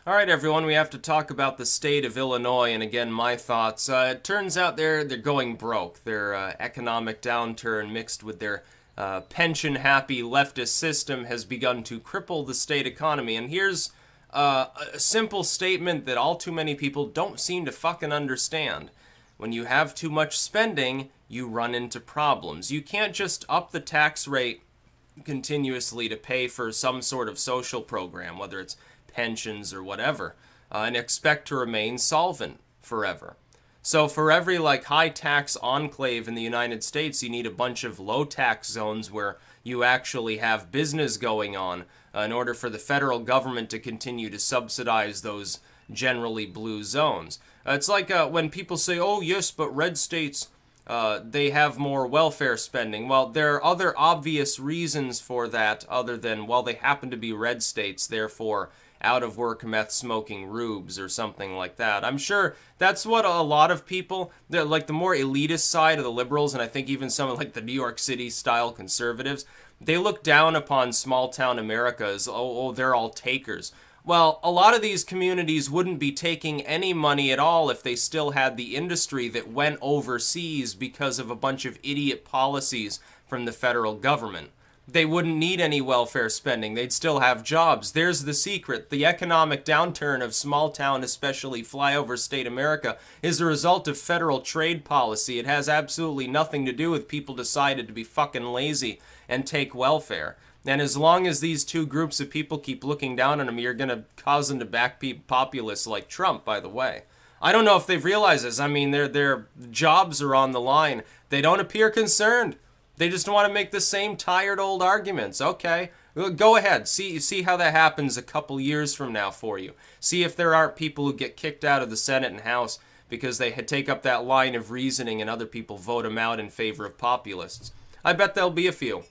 All right, everyone, we have to talk about the state of Illinois, and again, my thoughts. It turns out they're going broke. Their economic downturn mixed with their pension-happy leftist system has begun to cripple the state economy. And here's a simple statement that all too many people don't seem to fucking understand. When you have too much spending, you run into problems. You can't just up the tax rate continuously to pay for some sort of social program, whether it's pensions or whatever, and expect to remain solvent forever. So for every high tax enclave in the United States, you need a bunch of low tax zones where you actually have business going on in order for the federal government to continue to subsidize those generally blue zones. It's like when people say, oh yes, but red states, they have more welfare spending. Well, there are other obvious reasons for that other than, well, they happen to be red states, therefore out-of-work meth-smoking rubes or something like that. I'm sure that's what a lot of people, the more elitist side of the liberals, and I think even some of the New York City-style conservatives, they look down upon small-town America as, oh, they're all takers. Well, a lot of these communities wouldn't be taking any money at all if they still had the industry that went overseas because of a bunch of idiot policies from the federal government. They wouldn't need any welfare spending. They'd still have jobs. There's the secret. The economic downturn of small town, especially flyover state America, is a result of federal trade policy. It has absolutely nothing to do with people decided to be fucking lazy and take welfare. And as long as these two groups of people keep looking down on them, you're going to cause them to back populists like Trump, by the way. I don't know if they've realized this. I mean, their jobs are on the line. They don't appear concerned. They just want to make the same tired old arguments. Okay, go ahead. See how that happens a couple years from now for you. See if there aren't people who get kicked out of the Senate and House because they take up that line of reasoning and other people vote them out in favor of populists. I bet there'll be a few.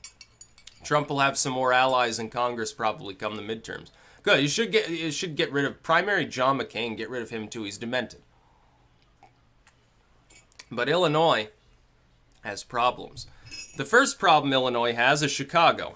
Trump will have some more allies in Congress probably come the midterms. Good. You should get rid of primary John McCain. Get rid of him too. He's demented. But Illinois has problems. The first problem Illinois has is Chicago.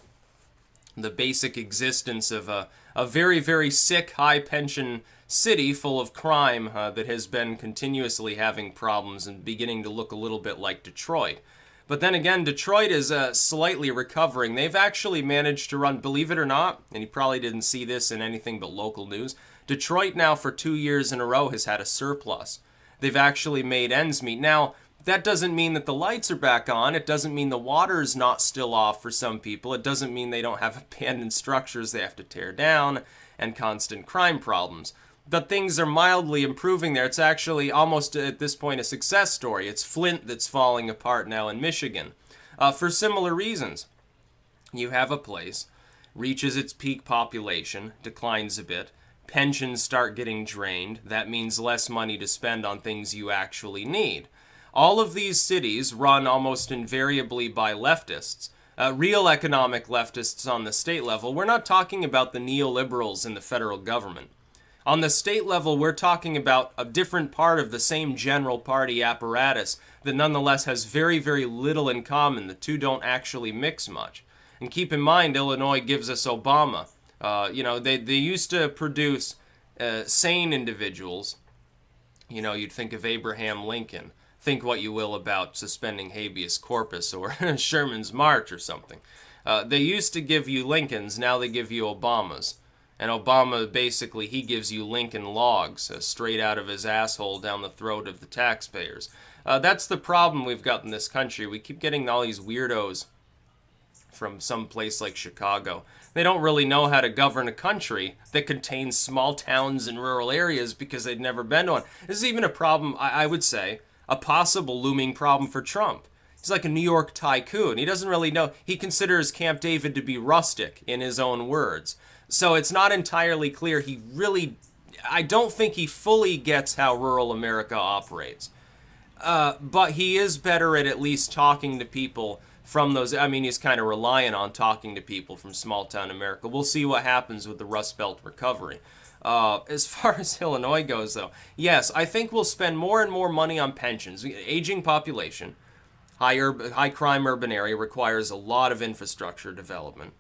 The basic existence of a very, very sick, high-pension city full of crime that has been continuously having problems and beginning to look a little bit like Detroit. But then again, Detroit is slightly recovering. They've actually managed to run, believe it or not, and you probably didn't see this in anything but local news, Detroit now for 2 years in a row has had a surplus. They've actually made ends meet. Now, that doesn't mean that the lights are back on. It doesn't mean the water is not still off for some people. It doesn't mean they don't have abandoned structures they have to tear down and constant crime problems. But things are mildly improving there. It's actually almost at this point a success story. It's Flint that's falling apart now in Michigan. For similar reasons. You have a place, reaches its peak population, declines a bit, pensions start getting drained. That means less money to spend on things you actually need. All of these cities run almost invariably by leftists, real economic leftists on the state level. We're not talking about the neoliberals in the federal government. On the state level, we're talking about a different part of the same general party apparatus that nonetheless has very, very little in common. The two don't actually mix much. And keep in mind, Illinois gives us Obama. They used to produce sane individuals. You know, you'd think of Abraham Lincoln. Think what you will about suspending habeas corpus or Sherman's March or something. They used to give you Lincolns, now they give you Obamas. And Obama, basically, he gives you Lincoln logs straight out of his asshole down the throat of the taxpayers. That's the problem we've got in this country. We keep getting all these weirdos from some place like Chicago. They don't really know how to govern a country that contains small towns and rural areas because they'd never been to one. This is even a problem, I would say, a possible looming problem for Trump. He's like a New York tycoon. He doesn't really know. He considers Camp David to be rustic, in his own words. So it's not entirely clear. I don't think he fully gets how rural America operates. But he is better at least talking to people from those. I mean, he's kind of reliant on talking to people from small town America. We'll see what happens with the Rust Belt recovery. As far as Illinois goes, though, yes, I think we'll spend more and more money on pensions. Aging population, high crime urban area requires a lot of infrastructure development.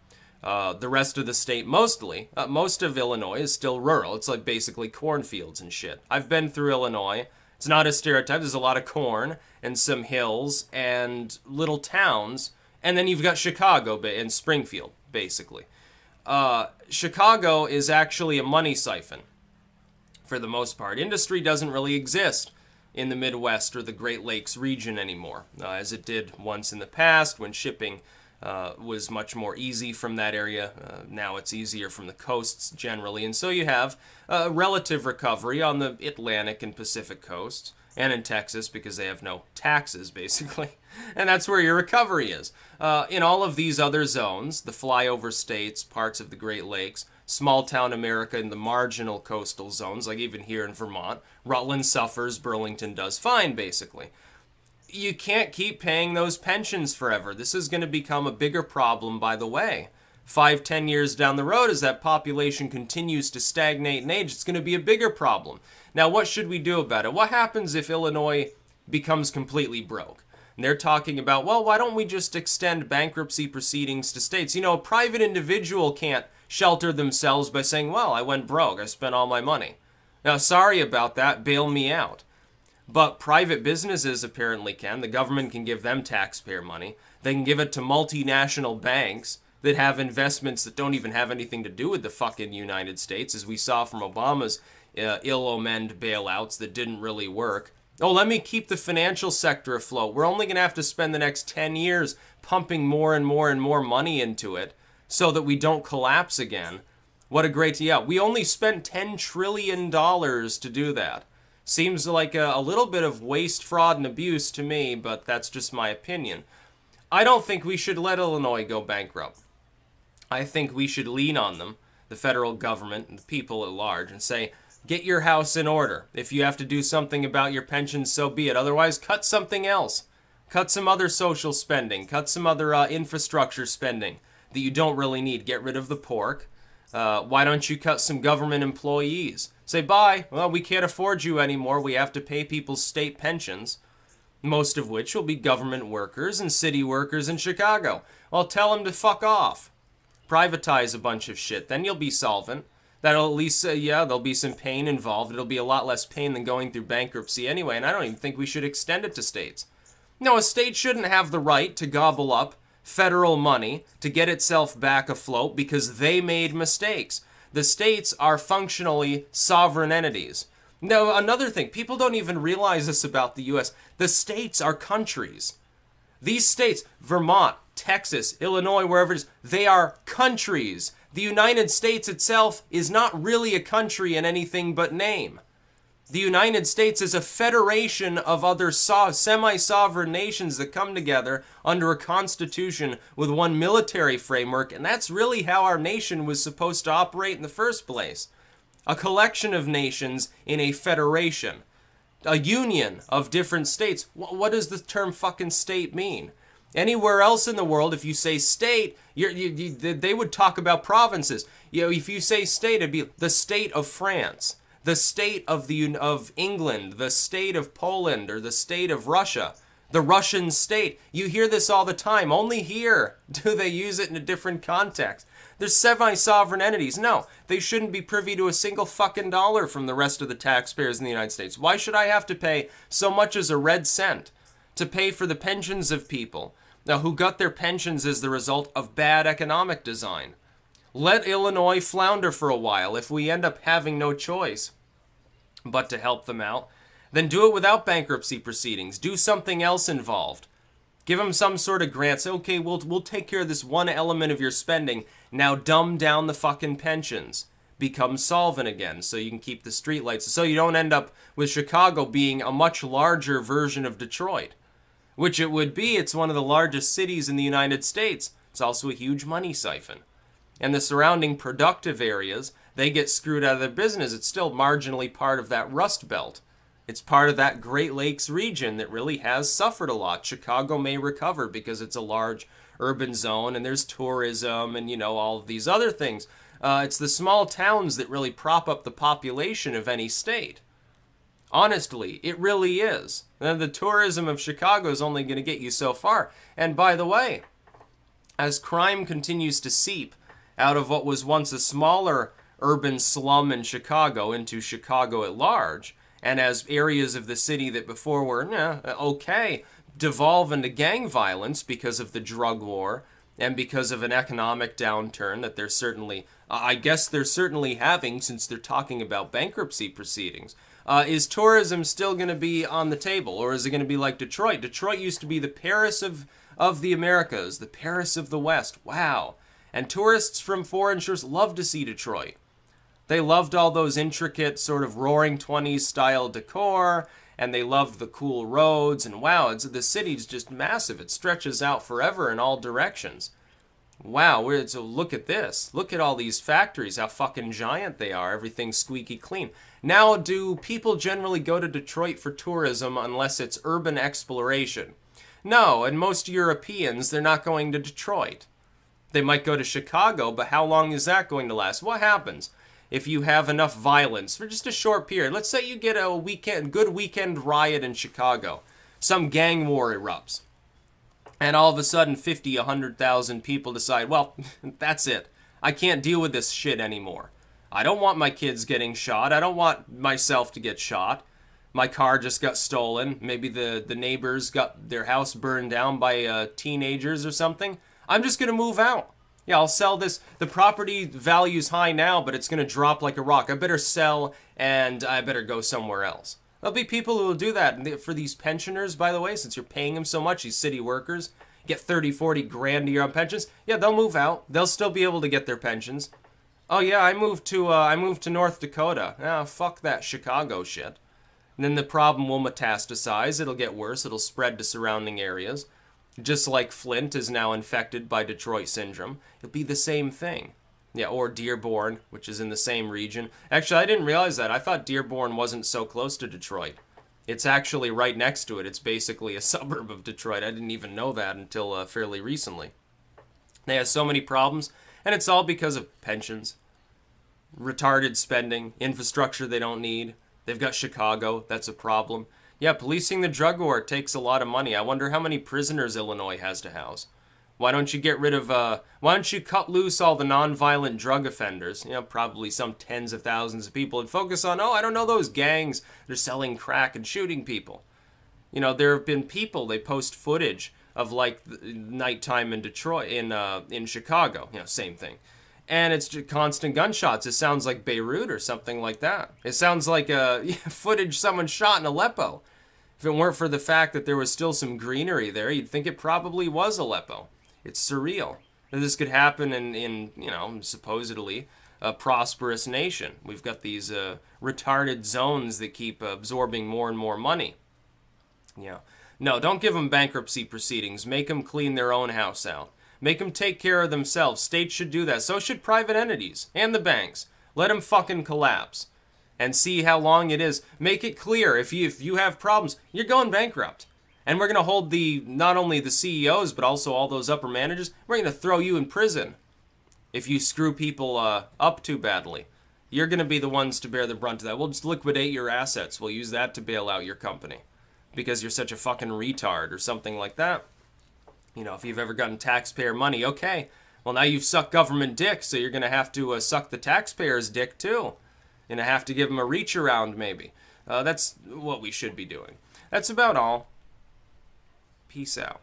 The rest of the state, mostly, most of Illinois is still rural. It's like basically cornfields and shit. I've been through Illinois. It's not a stereotype. There's a lot of corn and some hills and little towns. And then you've got Chicago and Springfield, basically. Chicago is actually a money siphon, for the most part. Industry doesn't really exist in the Midwest or the Great Lakes region anymore, as it did once in the past when shipping was much more easy from that area. Now it's easier from the coasts generally, and so you have a relative recovery on the Atlantic and Pacific coasts, and in Texas because they have no taxes, basically. And that's where your recovery is. In all of these other zones, the flyover states, parts of the Great Lakes, small town America in the marginal coastal zones, like even here in Vermont, Rutland suffers, Burlington does fine, basically. You can't keep paying those pensions forever. This is going to become a bigger problem, by the way. 5-10 years down the road, as that population continues to stagnate in age, it's going to be a bigger problem. Now, what should we do about it? What happens if Illinois becomes completely broke? And they're talking about, well, why don't we just extend bankruptcy proceedings to states? You know, a private individual can't shelter themselves by saying, well, I went broke, I spent all my money. Now, sorry about that, bail me out. But private businesses apparently can. The government can give them taxpayer money. They can give it to multinational banks that have investments that don't even have anything to do with the fucking United States, as we saw from Obama's ill-omened bailouts that didn't really work. Oh, let me keep the financial sector afloat. We're only going to have to spend the next 10 years pumping more and more and more money into it so that we don't collapse again. What a great... Yeah, we only spent $10 trillion to do that. Seems like a little bit of waste, fraud, and abuse to me, but that's just my opinion. I don't think we should let Illinois go bankrupt. I think we should lean on them, the federal government and the people at large, and say, get your house in order. If you have to do something about your pensions, so be it. Otherwise, cut something else. Cut some other social spending. Cut some other infrastructure spending that you don't really need. Get rid of the pork. Why don't you cut some government employees? Say, bye. Well, we can't afford you anymore. We have to pay people's state pensions, most of which will be government workers and city workers in Chicago. Well, tell them to fuck off. Privatize a bunch of shit. Then you'll be solvent. That'll at least, yeah, there'll be some pain involved. It'll be a lot less pain than going through bankruptcy anyway, and I don't even think we should extend it to states. No, a state shouldn't have the right to gobble up federal money to get itself back afloat because they made mistakes. The states are functionally sovereign entities. Now, another thing, people don't even realize this about the U.S. The states are countries. These states, Vermont, Texas, Illinois, wherever it is, they are countries. The United States itself is not really a country in anything but name. The United States is a federation of other semi-sovereign nations that come together under a constitution with one military framework, and that's really how our nation was supposed to operate in the first place. A collection of nations in a federation. A union of different states. What does the term fucking state mean? Anywhere else in the world, if you say state, they would talk about provinces. You know, if you say state, it'd be the state of France, the state of England, the state of Poland, or the state of Russia, the Russian state. You hear this all the time. Only here do they use it in a different context. They're semi-sovereign entities. No, they shouldn't be privy to a single fucking dollar from the rest of the taxpayers in the United States. Why should I have to pay so much as a red cent to pay for the pensions of people now who got their pensions as the result of bad economic design? Let Illinois flounder for a while if we end up having no choice but to help them out. Then do it without bankruptcy proceedings. Do something else involved. Give them some sort of grant. Say, okay, we'll take care of this one element of your spending. Now dumb down the fucking pensions. Become solvent again so you can keep the streetlights. So you don't end up with Chicago being a much larger version of Detroit. Which it would be. It's one of the largest cities in the United States. It's also a huge money siphon. And the surrounding productive areas, they get screwed out of their business. It's still marginally part of that Rust Belt. It's part of that Great Lakes region that really has suffered a lot. Chicago may recover because it's a large urban zone and there's tourism and, you know, all of these other things. It's the small towns that really prop up the population of any state. Honestly, it really is. And the tourism of Chicago is only going to get you so far. And by the way, as crime continues to seep out of what was once a smaller urban slum in Chicago into Chicago at large, and as areas of the city that before were okay devolve into gang violence because of the drug war and because of an economic downturn that they're certainly, I guess they're certainly having since they're talking about bankruptcy proceedings. Is tourism still going to be on the table, or is it going to be like Detroit? Detroit used to be the Paris of the Americas, the Paris of the West. Wow. And tourists from foreign shores love to see Detroit. They loved all those intricate sort of roaring 20s style decor, and they loved the cool roads, and wow, the city's just massive. It stretches out forever in all directions. Wow, so look at this. Look at all these factories, how fucking giant they are. Everything's squeaky clean. Now, do people generally go to Detroit for tourism unless it's urban exploration? No, and most Europeans, they're not going to Detroit. They might go to Chicago, but how long is that going to last? What happens if you have enough violence for just a short period? Let's say you get a good weekend riot in Chicago. Some gang war erupts. And all of a sudden 50, 100,000 people decide, well, that's it. I can't deal with this shit anymore. I don't want my kids getting shot. I don't want myself to get shot. My car just got stolen. Maybe the neighbors got their house burned down by teenagers or something. I'm just going to move out. Yeah, I'll sell this. The property value's high now, but it's going to drop like a rock. I better sell, and I better go somewhere else. There'll be people who will do that. For these pensioners, by the way, since you're paying them so much, these city workers, get 30, 40 grand a year on pensions. Yeah, they'll move out. They'll still be able to get their pensions. Oh yeah, I moved to North Dakota. Ah, fuck that Chicago shit. And then the problem will metastasize. It'll get worse. It'll spread to surrounding areas. Just like Flint is now infected by Detroit syndrome. It'll be the same thing. Yeah, or Dearborn, which is in the same region. Actually, I didn't realize that. I thought Dearborn wasn't so close to Detroit. It's actually right next to it. It's basically a suburb of Detroit. I didn't even know that until fairly recently. They have so many problems, and it's all because of pensions, retarded spending, infrastructure they don't need. They've got Chicago. That's a problem. Yeah, policing the drug war takes a lot of money. I wonder how many prisoners Illinois has to house. Why don't you get rid of, why don't you cut loose all the non-violent drug offenders? You know, probably some tens of thousands of people, and focus on, oh, I don't know, those gangs. They're selling crack and shooting people. You know, there have been people, they post footage of, like, nighttime in Detroit, in Chicago. You know, same thing. And it's just constant gunshots. It sounds like Beirut or something like that. It sounds like footage someone shot in Aleppo. If it weren't for the fact that there was still some greenery there, you'd think it probably was Aleppo. It's surreal that this could happen in you know, supposedly a prosperous nation. We've got these retarded zones that keep absorbing more and more money. Yeah. No, don't give them bankruptcy proceedings. Make them clean their own house out. Make them take care of themselves. States should do that. So should private entities and the banks. Let them fucking collapse and see how long it is. Make it clear if you have problems, you're going bankrupt. And we're going to hold not only the CEOs, but also all those upper managers. We're going to throw you in prison if you screw people up too badly. You're going to be the ones to bear the brunt of that. We'll just liquidate your assets. We'll use that to bail out your company because you're such a fucking retard or something like that. You know, if you've ever gotten taxpayer money, okay. Well, now you've sucked government dick, so you're going to have to suck the taxpayer's dick too. You're going to have to give them a reach around maybe. That's what we should be doing. That's about all. Peace out.